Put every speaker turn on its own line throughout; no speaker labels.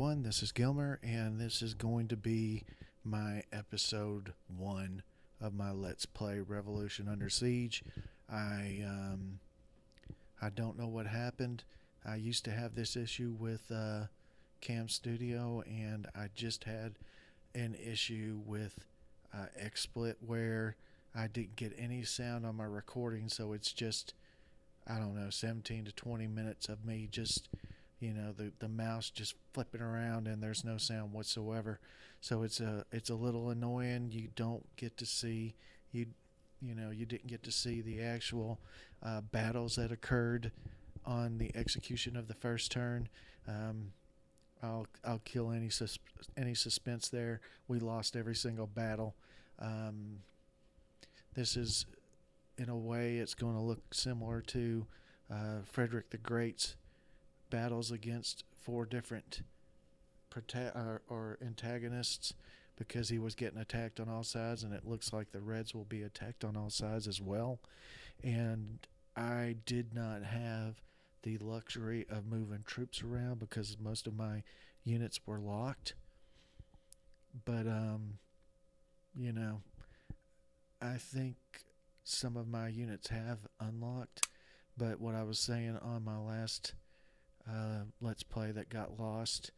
This is Gilmer, and this is going to be my episode 1 of my Let's Play Revolution Under Siege. I I don't know what happened. I used to have this issue with Cam Studio, and I just had an issue with XSplit where I didn't get any sound on my recording, so it's just, I don't know, 17 to 20 minutes of me just, the mouse just flipping around and there's no sound whatsoever. So it's a little annoying. You don't get to see you you didn't get to see the actual battles that occurred on the execution of the first turn. Um, I'll kill any suspense there. We lost every single battle. Um, this is, in a way, it's going to look similar to Frederick the Great's battles against four different or antagonists, because he was getting attacked on all sides, and it looks like the Reds will be attacked on all sides as well. And I did not have the luxury of moving troops around because most of my units were locked. But you know, I think some of my units have unlocked. But what I was saying on my last Let's Play that got lost,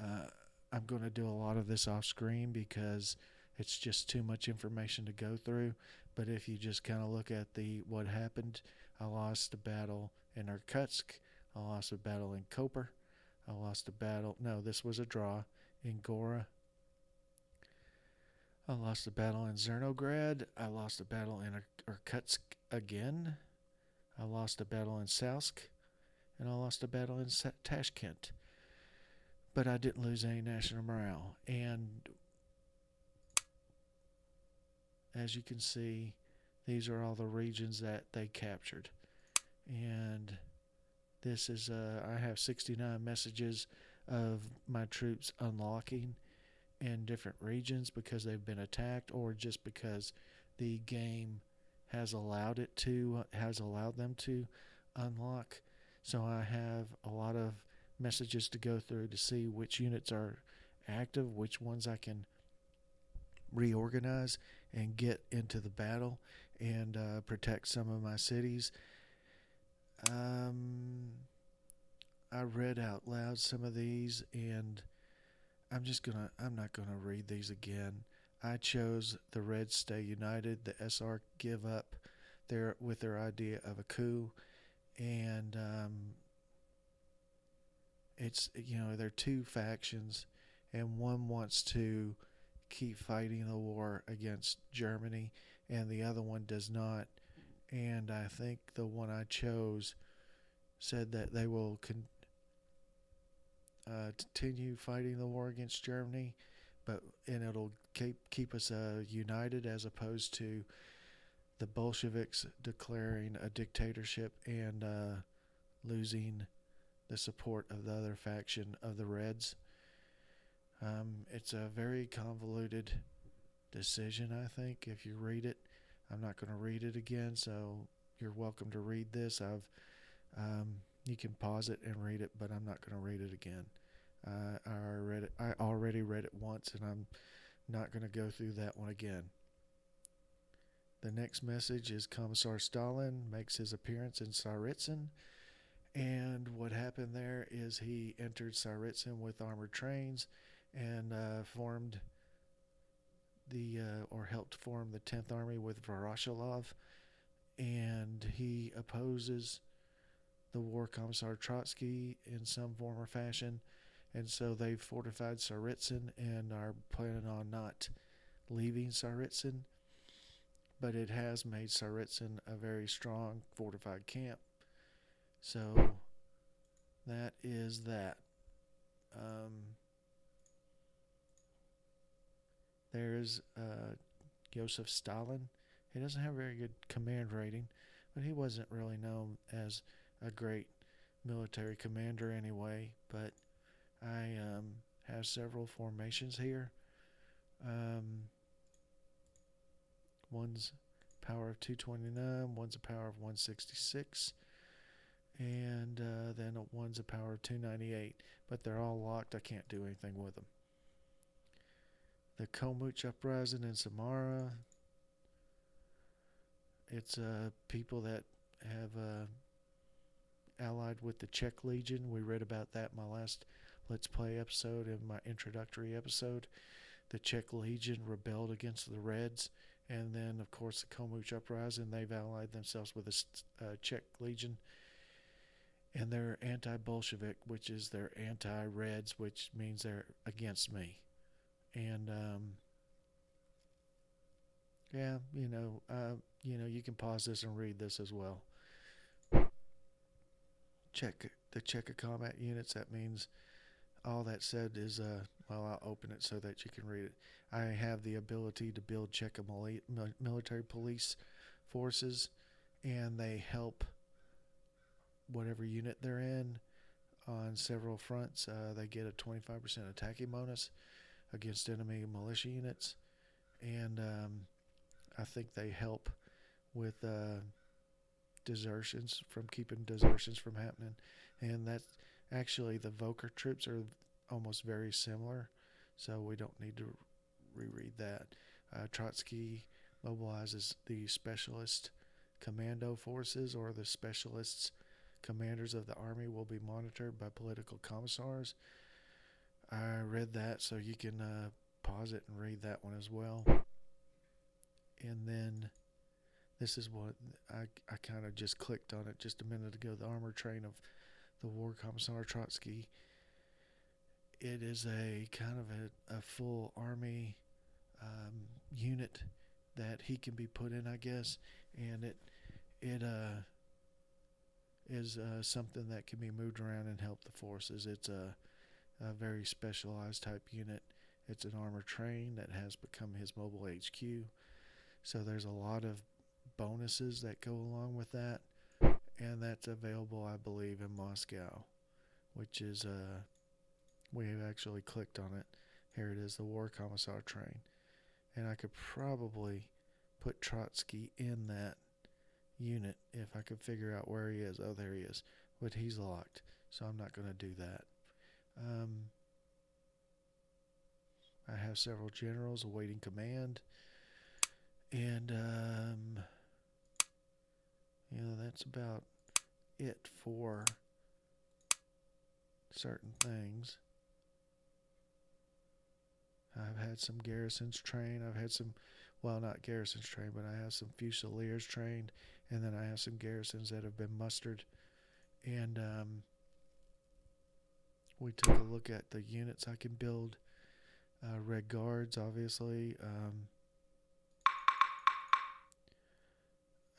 uh, I'm going to do a lot of this off screen because it's just too much information to go through. But if you just kind of look at the what happened, I lost a battle in Irkutsk. I lost a battle in Koper. I lost a battle. No, this was a draw in Gora. I lost a battle in Zernograd. I lost a battle in Irkutsk again. I lost a battle in Salsk. And I lost a battle in Tashkent. But I didn't lose any national morale. And as you can see, these are all the regions that they captured. And this is, I have 69 messages of my troops unlocking in different regions because they've been attacked, or just because the game has allowed them to unlock. So I have a lot of messages to go through to see which units are active, which ones I can reorganize and get into the battle and protect some of my cities. I read out loud some of these, and I'm not gonna read these again. I chose the Reds stay united, the SR give up with their idea of a coup, and it's, they're two factions, and one wants to keep fighting the war against Germany, and the other one does not. And I think the one I chose said that they will continue fighting the war against Germany, and it'll keep us united, as opposed to the Bolsheviks declaring a dictatorship and losing the support of the other faction of the Reds. It's a very convoluted decision, I think, if you read it. I'm not going to read it again, so you're welcome to read this. You can pause it and read it, but I'm not going to read it again. I already read it once, and I'm not going to go through that one again. The next message is Commissar Stalin makes his appearance in Tsaritsyn. And what happened there is he entered Tsaritsyn with armored trains and helped form the 10th Army with Voroshilov. And he opposes the War Commissar Trotsky in some form or fashion. And so they've fortified Tsaritsyn and are planning on not leaving Tsaritsyn. But it has made Tsaritsyn a very strong fortified camp. So that is that. There's Josef Stalin. He doesn't have a very good command rating, but he wasn't really known as a great military commander anyway. But I have several formations here. One's power of 229, one's a power of 166. and then one's a power of 298, but they're all locked. I can't do anything with them. The Komuch Uprising in Samara. It's people that have allied with the Czech Legion. We read about that in my last Let's Play episode, in my introductory episode. The Czech Legion rebelled against the Reds, and then, of course, the Komuch Uprising, they've allied themselves with the Czech Legion, and they're anti-Bolshevik, which is they're anti-Reds, which means they're against me. And yeah, you can pause this and read this as well. The Czech combat units. That means all that said is, well, I'll open it so that you can read it. I have the ability to build Czech military police forces, and they help whatever unit they're in on several fronts. They get a 25% attacking bonus against enemy militia units, and I think they help with desertions, from keeping desertions from happening. And that's actually, the Volker troops are almost very similar, so we don't need to reread that. Trotsky mobilizes the specialist commando forces, or the specialists commanders of the army will be monitored by political commissars. I read that, so you can pause it and read that one as well. And then this is what I kind of just clicked on it just a minute ago. The armor train of the War Commissar Trotsky. It is a kind of a full army unit that he can be put in, I guess, and it is something that can be moved around and help the forces. It's a very specialized type unit. It's an armor train that has become his mobile HQ. So there's a lot of bonuses that go along with that, and that's available, I believe, in Moscow, which is we have actually clicked on it. Here it is, the War Commissar train, and I could probably put Trotsky in that unit if I could figure out where he is. Oh, there he is, but he's locked, so I'm not going to do that. I have several generals awaiting command, and that's about it for certain things. I've had some garrisons trained. I've had some, well, not garrisons trained, but I have some fusiliers trained, and then I have some garrisons that have been mustered. And we took a look at the units I can build. Red Guards, obviously.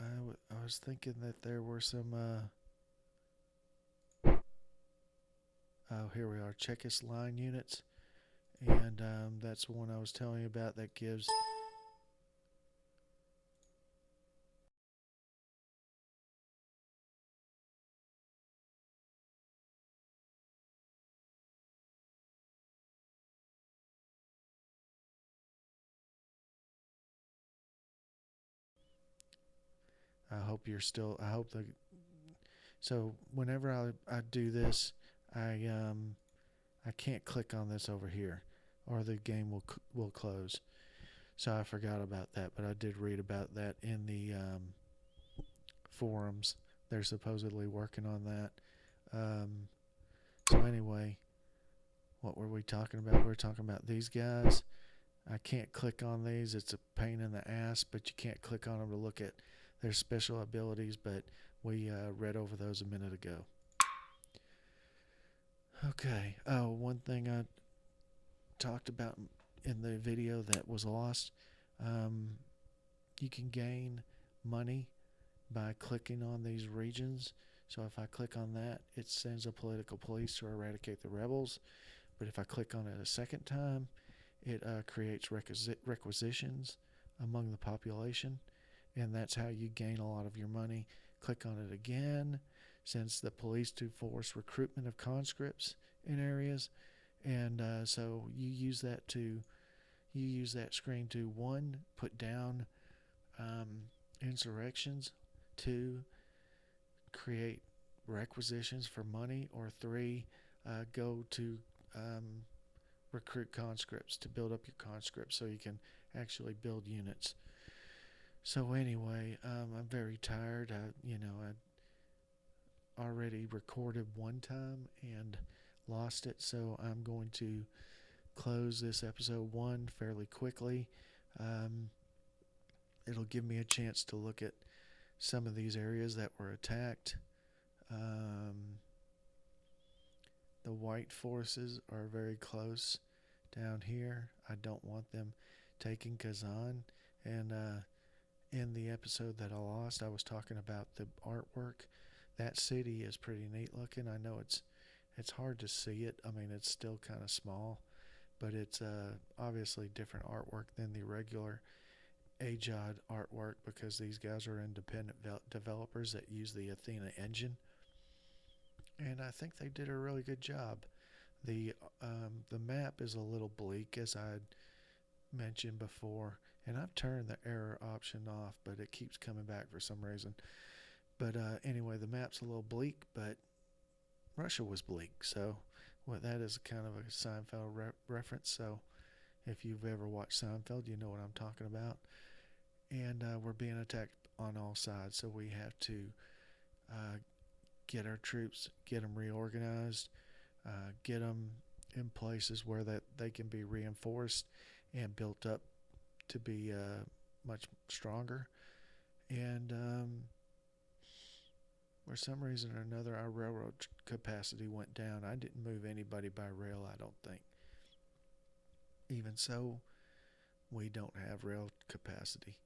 I was thinking that there were some. Oh, here we are. Czechist line units, and that's the one I was telling you about that gives. I hope you're still. I hope the. So whenever I do this, I can't click on this over here, or the game will close. So I forgot about that, but I did read about that in the forums. They're supposedly working on that. So anyway, what were we talking about? We were talking about these guys. I can't click on these. It's a pain in the ass, but you can't click on them to look at their special abilities, but we read over those a minute ago. Okay. Oh, one thing I talked about in the video that was lost. You can gain money by clicking on these regions. So if I click on that, it sends a political police to eradicate the rebels. But if I click on it a second time, it creates requisitions among the population, and that's how you gain a lot of your money. Click on it again, sends the police to force recruitment of conscripts in areas, and so you use that screen to, one, put down insurrections, two, create requisitions for money, or 3, go to um, recruit conscripts to build up your conscripts so you can actually build units. So anyway, I'm very tired. I already recorded one time and lost it, so I'm going to close this episode 1 fairly quickly. Um, it'll give me a chance to look at some of these areas that were attacked. Um, the white forces are very close down here. I don't want them taking Kazan. And in the episode that I lost, I was talking about the artwork. That city is pretty neat looking. I know it's hard to see it. I mean, it's still kind of small, but it's obviously different artwork than the regular Ajod artwork, because these guys are independent developers that use the Athena engine, and I think they did a really good job. The the map is a little bleak, as I had mentioned before, and I've turned the error option off, but it keeps coming back for some reason. But anyway, the map's a little bleak, but Russia was bleak, so well, that is kind of a Seinfeld reference. So if you've ever watched Seinfeld, you know what I'm talking about. And we're being attacked on all sides, so we have to uh, get our troops, get them reorganized, get them in places where that they can be reinforced and built up to be much stronger. And for some reason or another, our railroad capacity went down. I didn't move anybody by rail, I don't think. Even so, we don't have rail capacity.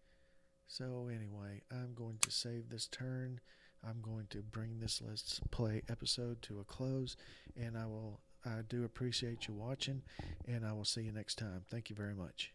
So anyway, I'm going to save this turn. I'm going to bring this Let's Play episode to a close, and I do appreciate you watching, and I will see you next time. Thank you very much.